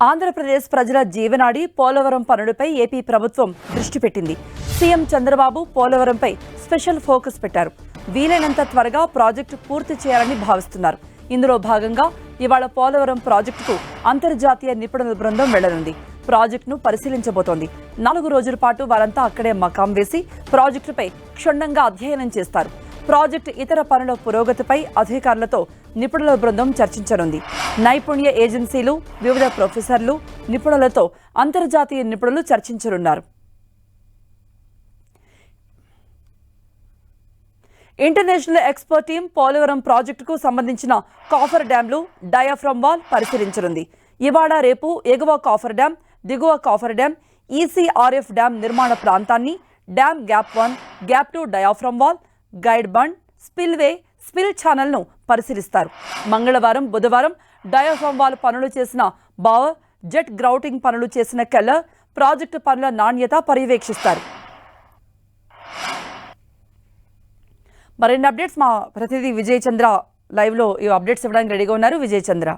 ఆంధ్రప్రదేశ్ ప్రజల జీవనాడి పోలవరం పనులపై ఏపీ ప్రభుత్వం దృష్టి పెట్టింది. సీఎం చంద్రబాబు పోలవరంపై స్పెషల్ ఫోకస్ పెట్టారు. వీలైనంత త్వరగా ప్రాజెక్టు పూర్తి చేయాలని భావిస్తున్నారు. ఇందులో భాగంగా ఇవాళ పోలవరం ప్రాజెక్టుకు అంతర్జాతీయ నిపుణుల బృందం వెళ్లనుంది. ప్రాజెక్టును పరిశీలించబోతోంది. 4 రోజుల పాటు వారంతా అక్కడే మకాం వేసి ప్రాజెక్టుపై క్షుణ్ణంగా అధ్యయనం చేస్తారు. ప్రాజెక్టు ఇతర పనుల పురోగతిపై అధికారులతో నిపుణుల బృందం చర్చించనుంది. నైపుణ్య ఏజెన్సీలు, వివిధ ప్రొఫెసర్లు, నిపుణులతో అంతర్జాతీయ నిపుణులు చర్చించనున్నారు. ఇంటర్నేషనల్ ఎక్స్పర్ట్ టీం పోలవరం ప్రాజెక్టుకు సంబంధించిన కాఫర్ డ్యాంలు, డయాఫ్రమ్ వాల్ పరిశీలించనుంది. ఇవాళ రేపు ఎగువ కాఫర్ డ్యాం, దిగువ కాఫర్ డ్యాం, ఈసీఆర్ఎఫ్ డ్యాం నిర్మాణ ప్రాంతాన్ని, dam gap 1, gap 2 diaphragm wall, guide bund, spillway, spill ఛానల్ను పరిశీలిస్తారు. మంగళవారం, బుధవారం డయాఫ్రమ్ వాల్ పనులు చేసిన బావర్, జెట్ గ్రౌటింగ్ పనులు చేసిన కెల్లర్ ప్రాజెక్టు పనుల నాణ్యత పర్యవేక్షిస్తారు. మరిన్ని అప్డేట్స్ మా ప్రతినిధి విజయ్ చంద్ర లైవ్ లో ఈ అప్డేట్స్ ఇవ్వడానికి రెడీగా ఉన్నారు. విజయ్ చంద్ర,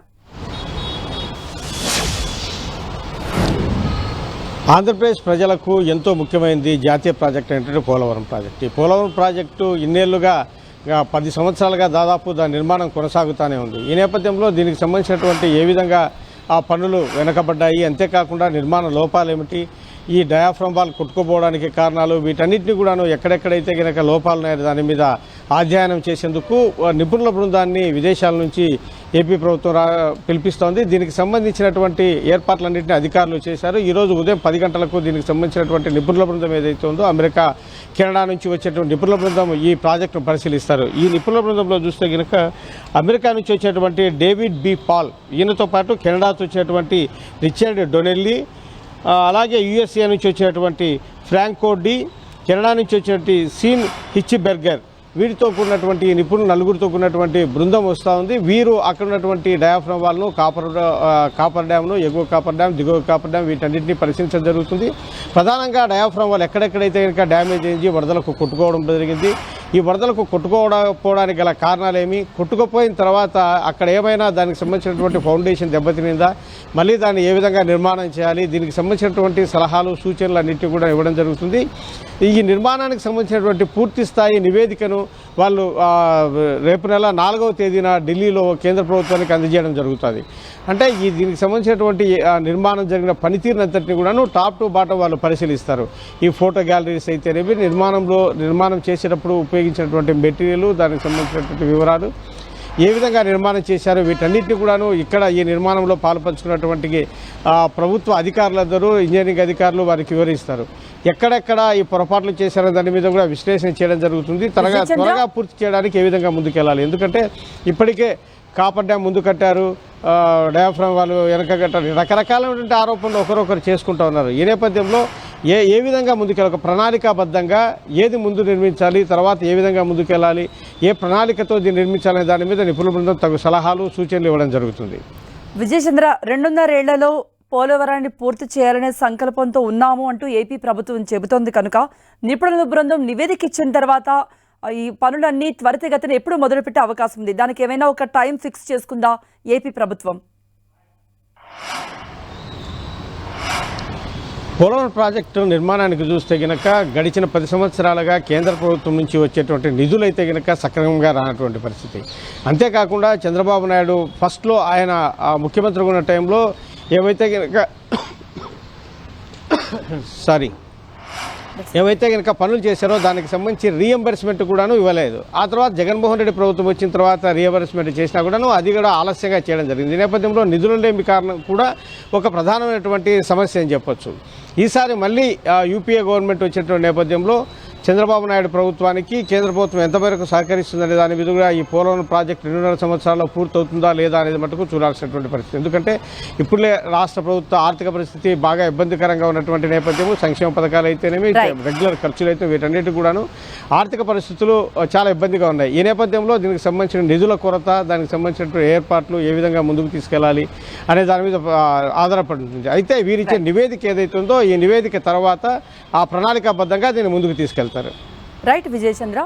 ఆంధ్రప్రదేశ్ ప్రజలకు ఎంతో ముఖ్యమైనది జాతీయ ప్రాజెక్టు ఏంటంటే పోలవరం ప్రాజెక్టు. ఈ పోలవరం ప్రాజెక్టు ఇన్నేళ్లుగా 10 సంవత్సరాలుగా దాదాపు దాని నిర్మాణం కొనసాగుతూనే ఉంది. ఈ నేపథ్యంలో దీనికి సంబంధించినటువంటి ఏ విధంగా ఆ పనులు వెనకబడ్డాయి, అంతేకాకుండా నిర్మాణ లోపాలు ఏమిటి, ఈ డయాఫ్రమ్ వాల్ కొట్టుకుపోవడానికి కారణాలు, వీటన్నిటిని కూడాను ఎక్కడెక్కడైతే కనుక లోపాలు ఉన్నాయో దాని మీద అధ్యయనం చేసేందుకు నిపుణుల బృందాన్ని విదేశాల నుంచి ఏపీ ప్రభుత్వం పిలిపిస్తోంది. దీనికి సంబంధించినటువంటి ఏర్పాట్లన్నింటినీ అధికారులు చేశారు. ఈరోజు ఉదయం 10 గంటలకు దీనికి సంబంధించినటువంటి నిపుణుల బృందం ఏదైతే ఉందో అమెరికా, కెనడా నుంచి వచ్చేటువంటి నిపుణుల బృందం ఈ ప్రాజెక్టును పరిశీలిస్తారు. ఈ నిపుణుల బృందంలో చూస్తే కనుక అమెరికా నుంచి వచ్చేటువంటి డేవిడ్ బి పాల్, ఈయనతో పాటు కెనడాతో వచ్చేటువంటి రిచర్డ్ డొనెల్లీ, అలాగే యుఎస్ఏ నుంచి వచ్చేటువంటి ఫ్రాంకో డి, కెనడా నుంచి వచ్చేటువంటి సీన్ హిచ్బెర్గర్, వీరితో కూడినటువంటి నిపుణులు 4గురితో కూడినటువంటి బృందం వస్తూ ఉంది. వీరు అక్కడ ఉన్నటువంటి డయాఫ్రమ్ వాల్ను, కాపర్ డ్యామ్ను, ఎగువ కాపర్ డ్యామ్, దిగువ కాపర్ డ్యామ్ వీటన్నింటినీ పరిశీలించడం జరుగుతుంది. ప్రధానంగా డయాఫ్రమ్ వాల్ ఎక్కడెక్కడైతే కనుక డ్యామేజ్ అయింది, వరదలకు కొట్టుకోవడం జరిగింది, ఈ వరదలకు కొట్టుకోవడానికి గల కారణాలేమి, కొట్టుకుపోయిన తర్వాత అక్కడ ఏమైనా దానికి సంబంధించినటువంటి ఫౌండేషన్ దెబ్బతినిందా, మళ్ళీ దాన్ని ఏ విధంగా నిర్మాణం చేయాలి, దీనికి సంబంధించినటువంటి సలహాలు, సూచనలు అన్నింటినీ కూడా ఇవ్వడం జరుగుతుంది. ఈ నిర్మాణానికి సంబంధించినటువంటి పూర్తి స్థాయి నివేదికను వాళ్ళు రేపు నెల 4వ తేదీన ఢిల్లీలో కేంద్ర ప్రభుత్వానికి అందజేయడం జరుగుతుంది. అంటే దీనికి సంబంధించినటువంటి నిర్మాణం జరిగిన పనితీరునంతటిని కూడాను టాప్ టు బాటం వాళ్ళు పరిశీలిస్తారు. ఈ ఫోటో గ్యాలరీస్ అయితేనేవి, నిర్మాణం చేసేటప్పుడు ఉపయోగించినటువంటి మెటీరియల్, దానికి సంబంధించినటువంటి వివరాలు, ఏ విధంగా నిర్మాణం చేశారో వీటన్నిటిని కూడాను ఇక్కడ ఈ నిర్మాణంలో పాల్పంచుకున్నటువంటి ప్రభుత్వ అధికారులందరూ, ఇంజనీరింగ్ అధికారులు వారికి వివరిస్తారు. ఎక్కడెక్కడ ఈ పొరపాట్లు చేశారో దాని మీద కూడా విశ్లేషణ చేయడం జరుగుతుంది. త్వరగా పూర్తి చేయడానికి ఏ విధంగా ముందుకెళ్ళాలి, ఎందుకంటే ఇప్పటికే కాపర్ డ్యామ్ ముందు కట్టారు, డయాఫ్రమ్ వాళ్ళు వెనక కట్టారు, రకరకాలైనటువంటి ఆరోపణలు ఒకరొకరు చేసుకుంటూ ఉన్నారు. ఈ నేపథ్యంలో ఏ విధంగా ముందుకెళ్ళాలి, ఒక ప్రణాళికాబద్ధంగా ఏది ముందు నిర్మించాలి, తర్వాత ఏ విధంగా ముందుకెళ్ళాలి, ఏ ప్రణాళికతో దీన్ని నిర్మించాలనే దాని మీద నిపుణుల బృందం తగు సలహాలు, సూచనలు ఇవ్వడం జరుగుతుంది. విజయ్ చంద్ర, 2.5 ఏళ్లలో పోలవరాన్ని పూర్తి చేయాలనే సంకల్పంతో ఉన్నాము అంటూ ఏపీ ప్రభుత్వం చెబుతోంది కనుక నిపుణుల బృందం నివేదిక ఇచ్చిన తర్వాత ఈ పనులన్నీ త్వరితగతిన ఎప్పుడు మొదలుపెట్టే అవకాశం ఉంది? దానికి ఏమైనా ఒక టైం ఫిక్స్ చేసుకుందా ఏపీ ప్రభుత్వం? పోలవరం ప్రాజెక్టు నిర్మాణానికి చూస్తే గనక గడిచిన 10 సంవత్సరాలుగా కేంద్ర ప్రభుత్వం నుంచి వచ్చేటువంటి నిధులైతే గనక సక్రమంగా రానటువంటి పరిస్థితి. అంతేకాకుండా చంద్రబాబు నాయుడు ఫస్ట్లో ఆయన ముఖ్యమంత్రిగా ఉన్న టైంలో ఏవైతే కనుక పనులు చేశారో దానికి సంబంధించి రీఎంబర్స్మెంట్ కూడాను ఇవ్వలేదు. ఆ తర్వాత జగన్మోహన్ రెడ్డి ప్రభుత్వం వచ్చిన తర్వాత రీఎంబర్స్మెంట్ చేసినా కూడాను అది కూడా ఆలస్యంగా చేయడం జరిగింది. ఈ నేపథ్యంలో నిధులు లేని కారణం కూడా ఒక ప్రధానమైనటువంటి సమస్య అని చెప్పొచ్చు. ఈసారి మళ్ళీ యూపీఏ గవర్నమెంట్ వచ్చేటువంటి నేపథ్యంలో చంద్రబాబు నాయుడు ప్రభుత్వానికి కేంద్ర ప్రభుత్వం ఎంతవరకు సహకరిస్తుందనే దాని మీద కూడా ఈ పోలవరం ప్రాజెక్టు 2.5 సంవత్సరాల్లో పూర్తవుతుందా లేదా అనేది మటుకు చూడాల్సినటువంటి పరిస్థితి. ఎందుకంటే ఇప్పుడే రాష్ట్ర ప్రభుత్వ ఆర్థిక పరిస్థితి బాగా ఇబ్బందికరంగా ఉన్నటువంటి నేపథ్యము, సంక్షేమ పథకాలు అయితేనేమి, రెగ్యులర్ ఖర్చులు అయితే వీటన్నిటి కూడాను ఆర్థిక పరిస్థితులు చాలా ఇబ్బందిగా ఉన్నాయి. ఈ నేపథ్యంలో దీనికి సంబంధించిన నిధుల కొరత, దానికి సంబంధించినటువంటి ఏర్పాట్లు ఏ విధంగా ముందుకు తీసుకెళ్లాలి అనే దాని మీద ఆధారపడి ఉంటుంది. అయితే వీరిచ్చే నివేదిక ఏదైతే ఉందో ఈ నివేదిక తర్వాత ఆ ప్రణాళికాబద్ధంగా దీన్ని ముందుకు తీసుకెళ్తారు. రైట్ విజయ్ చంద్ర.